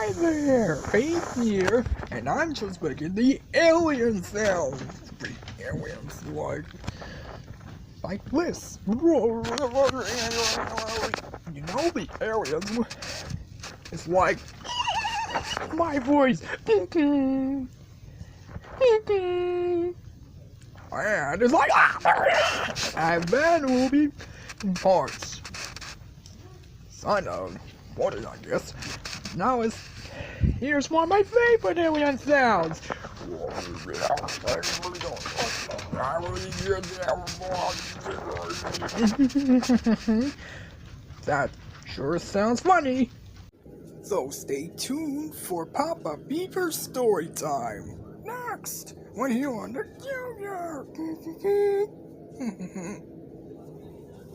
Hi there, Faith here, and I'm just making the alien sounds. The aliens like this. You know the aliens. It's like my voice. And it's like and then will be parts. Kind of funny, I guess. Now here's one of my favorite alien sounds. That sure sounds funny. So stay tuned for Papa Beaver Storytime. Next, when you on the Junior.